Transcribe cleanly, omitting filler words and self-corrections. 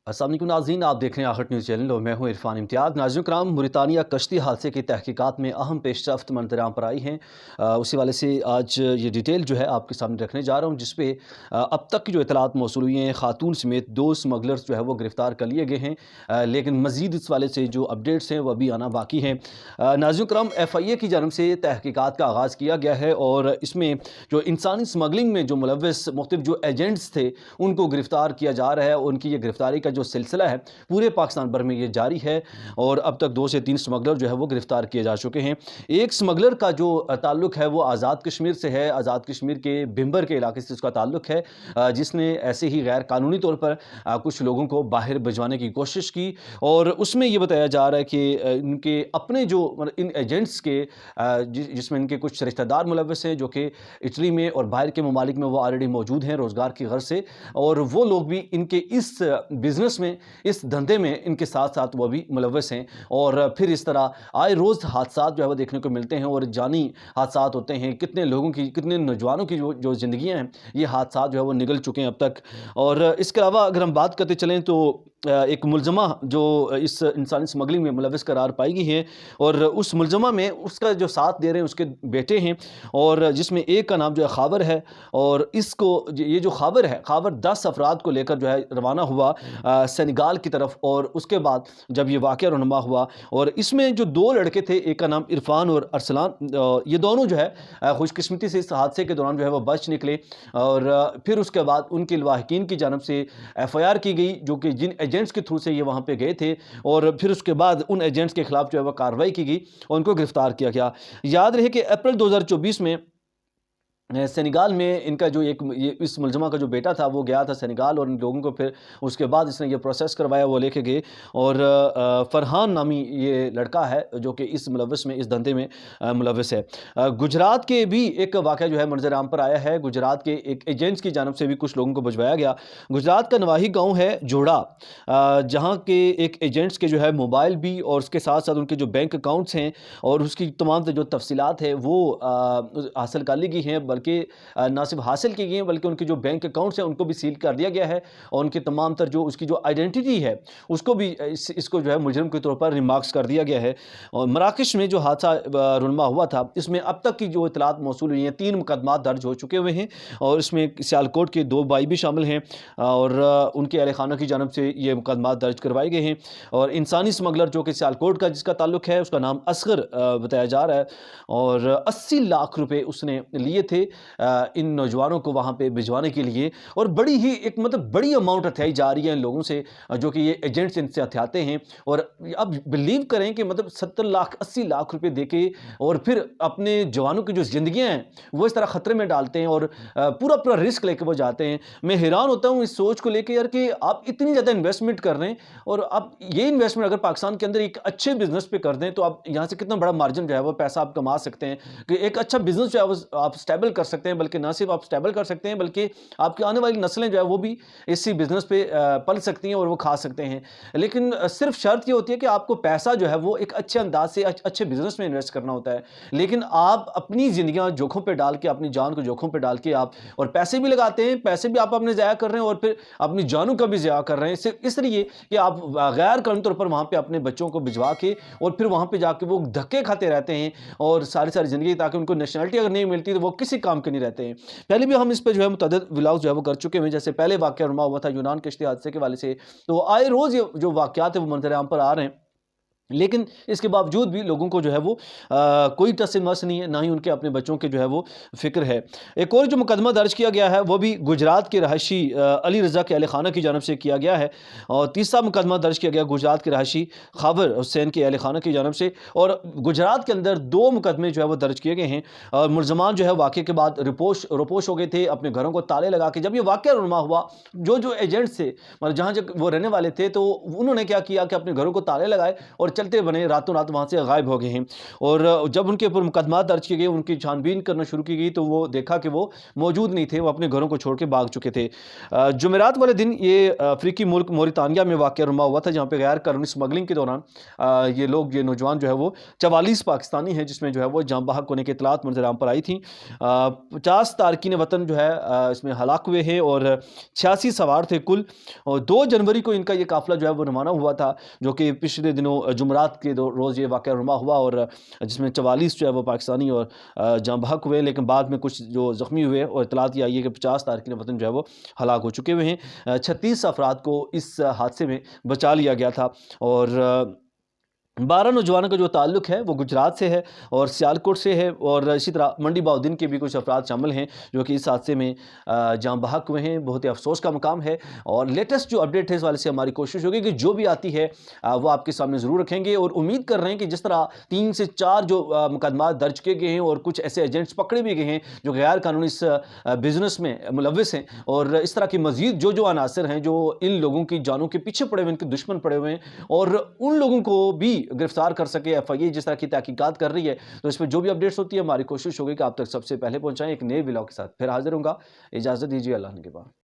अस्सलाम वालेकुम नाज़रीन, आप देख रहे हैं आहट न्यूज़ चैनल और मैं हूं इरफान इम्तियाज़। नाज़रीन कराम, मुरितानिया कश्ती हादसे की तहकीकात में अहम पेशरफ्त मंजर-आम पर आई हैं। उसी वाले से आज ये डिटेल जो है आपके सामने रखने जा रहा हूं, जिस पे अब तक की जो इतलात मौसूल हुई हैं, खातून समेत 2 स्मगलर्स जो है वो गिरफ़्तार कर लिए गए हैं। लेकिन मज़ीद इस वाले से जो अपडेट्स हैं वो अभी आना बाकी हैं। नाज़रीन कराम, FIA की जानब से तहकीकात का आगाज़ किया गया है और इसमें जो इंसानी स्मगलिंग में जो मुलव्वस मुख्तलिफ जो एजेंट्स थे उनको गिरफ़्तार किया जा रहा है। उनकी ये गिरफ़्तारी का जो सिलसिला है पूरे पाकिस्तान भर में ये जारी है और अब तक 2 से 3 स्मगलर जो है वो गिरफ़्तार किए जा चुके हैं। एक स्मगलर का जो ताल्लुक है वो आज़ाद कश्मीर से है। आज़ाद कश्मीर के बिम्बर के इलाके से उसका ताल्लुक है, जिसने ऐसे ही गैर कानूनी तौर पर कुछ लोगों को बाहर भिजवाने की कोशिश की और उसमें ये बताया जा रहा है कि इनके अपने जो इन एजेंट्स के जिसमें इनके कुछ रिश्तेदार मुलव्वस हैं जो कि इटली में और बाहर के ममालिक में वो ऑलरेडी मौजूद हैं रोज़गार की गर्ज से, और वो लोग भी इनके इस बिज़नेस में, इस धंधे में इनके साथ साथ वो भी मुलव्वस हैं। और फिर इस तरह आए रोज़ हादसात जो है वो देखने को मिलते हैं और जानी हादसात होते हैं। कितने लोगों की, कितने नौजवानों की जो ज़िंदगियाँ हैं, ये हादसात जो है वो निगल चुके हैं अब तक। और इसके अलावा अगर हम बात करते चलें तो एक मुलज़मा जो इस इंसानी स्मगलिंग में मुलव्वस करार पाई गई है और उस मुलज़मा में उसका जो साथ दे रहे हैं उसके बेटे हैं, और जिसमें एक का नाम जो है खावर है। और इसको ये जो खावर है, खावर 10 अफराद को लेकर जो है रवाना हुआ सेनेगाल की तरफ, और उसके बाद जब ये वाक़या रुनुमा हुआ और इसमें जो 2 लड़के थे, एक का नाम इरफान और अरसलान, ये दोनों जो है खुशकिस्मती से इस हादसे के दौरान जो है वो बच निकले। और फिर उसके बाद उनके लवाहिकीन की जानब से FIR की गई, जो कि जिन एजेंट्स के थ्रू से ये वहाँ पे गए थे, और फिर उसके बाद उन एजेंट्स के खिलाफ जो है वो कार्रवाई की गई और उनको गिरफ्तार किया गया। याद रहे कि अप्रैल 2024 में सेनेगाल में इनका जो एक ये इस मुलज़मा का जो बेटा था वो गया था सेनेगाल, और इन लोगों को फिर उसके बाद इसने ये प्रोसेस करवाया, वो लेके गए। और फ़रहान नामी ये लड़का है जो कि इस मुलव्वस में, इस धंधे में मुलव्वस है। गुजरात के भी एक वाक़या जो है मंज़र आम पर आया है। गुजरात के एक एजेंट्स की जानब से भी कुछ लोगों को भिजवाया गया। गुजरात का नवाही गाँव है जोड़ा, जहाँ के एक एजेंट्स के जो है मोबाइल भी और उसके साथ साथ उनके जो बैंक अकाउंट्स हैं और उसकी तमाम जो तफसीलात है वो हासिल कर ली गई हैं। बल्कि ना सिर्फ हासिल की गई हैं बल्कि उनके जो बैंक अकाउंट्स हैं उनको भी सील कर दिया गया है, और उनकी तमाम तर जो उसकी जो आइडेंटिटी है उसको भी इसको जो है मुजरिम के तौर पर रिमार्क्स कर दिया गया है। और मराकश में जो हादसा रुनमा हुआ था, इसमें अब तक की जो इतलात मौसूल हुई हैं, 3 मुकदमा दर्ज हो चुके हुए हैं और इसमें सियालकोट के 2 भाई भी शामिल हैं और उनके अहल खाना की जानब से ये मुकदमा दर्ज करवाए गए हैं। और इंसानी स्मगलर जो कि सियालकोट का जिसका ताल्लुक है, उसका नाम असगर बताया जा रहा है, और 80 लाख रुपए उसने लिए थे इन नौजवानों को वहाँ पे भिजवाने के लिए। और बड़ी ही एक मतलब बड़ी अमाउंट हथियाई जा रही है इन लोगों से, जो कि ये एजेंट्स इनसे हथियाते हैं। और अब बिलीव करें कि मतलब 70 लाख 80 लाख रुपए देके और फिर अपने जवानों की जो ज़िंदगियाँ हैं वो इस तरह ख़तरे में डालते हैं और पूरा पूरा रिस्क लेके वो जाते हैं। मैं हैरान होता हूँ इस सोच को लेके यार, कि आप इतनी ज़्यादा इन्वेस्टमेंट कर रहे हैं और आप ये इन्वेस्टमेंट अगर पाकिस्तान के अंदर एक अच्छे बिजनेस पे कर दें तो आप यहाँ से कितना बड़ा मार्जिन जो है वो पैसा आप कमा सकते हैं, कि एक अच्छा बिजनेस जो है वो आप स्टेबल कर सकते हैं। बल्कि ना सिर्फ आप स्टेबल कर सकते हैं बल्कि आपकी आने वाली नस्लें जो है वो भी इसी बिजनेस पे पल सकती हैं और वो खा सकते हैं। लेकिन सिर्फ शर्त ये होती है कि आपको पैसा जो है वो एक अच्छे अंदाज से अच्छे बिजनेस में इन्वेस्ट करना होता है। लेकिन आप अपनी ज़िंदगियाँ जोखों पे डाल के, अपनी जान को जोखों पे डाल के आप और पैसे भी लगाते हैं, पैसे भी आप अपने ज़ाया कर रहे हैं और फिर अपनी जानों का भी ज़ाया कर रहे हैं, सिर्फ इसलिए कि आप गैर कानूनी तौर पर वहाँ पे अपने बच्चों को भिजवा के और फिर वहाँ पे जाके वो धक्के खाते रहते हैं और सारी सारी ज़िंदगी, ताकि उनको नेशनलिटी अगर नहीं मिलती तो वो किसी काम के नहीं रहते हैं। पहले भी हम इस पे जो है मुतअद्दिद व्लॉग्स जो है वो कर चुके हैं, जैसे पहले वाक़या रुमा हुआ था यूनान कश्ती हादसे के हवाले से, तो आए रोज़ ये जो वाक़यात है वो मंज़र आम पर आ रहे हैं। लेकिन इसके बावजूद भी लोगों को जो है वो कोई टस-ए-मस नहीं है, ना ही उनके अपने बच्चों के जो है वो फ़िक्र है। एक और जो मुकदमा दर्ज किया गया है वो भी गुजरात के रहायशी अली रज़ा के अहल खाना की जानब से किया गया है, और तीसरा मुकदमा दर्ज किया गया गुजरात के रहायशी खावर हुसैन के अहल खाना की जानब से। और गुजरात के अंदर 2 मुकदमे जो है वो दर्ज किए गए हैं और मुलज़मान जो है वाक़े के बाद रोपोश हो गए थे, अपने घरों को ताले लगा के। जब ये वाक़या रुनुमा हुआ, जो एजेंट्स थे मतलब जहाँ वो रहने वाले थे, तो उन्होंने क्या किया कि अपने घरों को ताले लगाए और चलते बने रातों रात वहाँ से गायब हो गए हैं। और जब उनके ऊपर मुकदमा दर्ज किए गए, उनकी छानबीन करना शुरू की गई, तो वो देखा कि वो मौजूद नहीं थे, वो अपने घरों को छोड़ के भाग चुके थे। जुमेरात वाले दिन ये अफ्रीकी मुल्क मोरितानिया में वाक़या नुमा हुआ था, जहाँ पे गैर कानूनी स्मगलिंग के दौरान ये नौजवान जो है वो 44 पाकिस्तानी हैं, जिसमें जो है वो जाँ बहक होने की इत्तलात मंजर-ए-आम पर आई थी। 50 तारकीन वतन जो है इसमें हलाक हुए हैं और 86 सवार थे कुल। और 2 जनवरी को इनका ये काफ़िला जो है वो रवाना हुआ था, जो कि पिछले दिनों जुमेरात के रोज़ ये वाक़या नुमा हुआ, और जिसमें 44 जो है वो पाकिस्तानी और जाँ बहक हुए, लेकिन बाद में कुछ जो ज़ख्मी हुए और इत्तलात ये आई है कि 50 तारकीन वतन जो है वो हलाक हो चुके हुए हैं। 36 अफराद को इस हादसे में बचा लिया गया था। और 12 नौजवानों का जो ताल्लुक है वो गुजरात से है और सियालकोट से है, और इसी तरह मंडी बहाउद्दीन के भी कुछ अफराद शामिल हैं जो कि इस हादसे में जाँ बहक हुए हैं। बहुत ही अफसोस का मकाम है, और लेटेस्ट जो अपडेट है इस वाले से हमारी कोशिश होगी कि जो भी आती है वो आपके सामने ज़रूर रखेंगे। और उम्मीद कर रहे हैं कि जिस तरह 3 से 4 जो मुकदमा दर्ज किए गए हैं और कुछ ऐसे एजेंट्स पकड़े भी गए हैं जो गैर कानूनी इस बिज़नेस में मुलव्विस हैं, और इस तरह की मज़ीद जो अनासर हैं जो इन लोगों की जानों के पीछे पड़े हुए, इनके दुश्मन पड़े हुए हैं, और उन लोगों को भी गिरफ्तार कर सके एफआईए जिस तरह की तहकीकात कर रही है। तो इस पर जो भी अपडेट्स होती है हमारी कोशिश होगी कि आप तक सबसे पहले पहुंचाएं। एक नए व्लॉग के साथ फिर हाजिर होऊंगा। इजाज़त दीजिए, अल्लाह के बाद।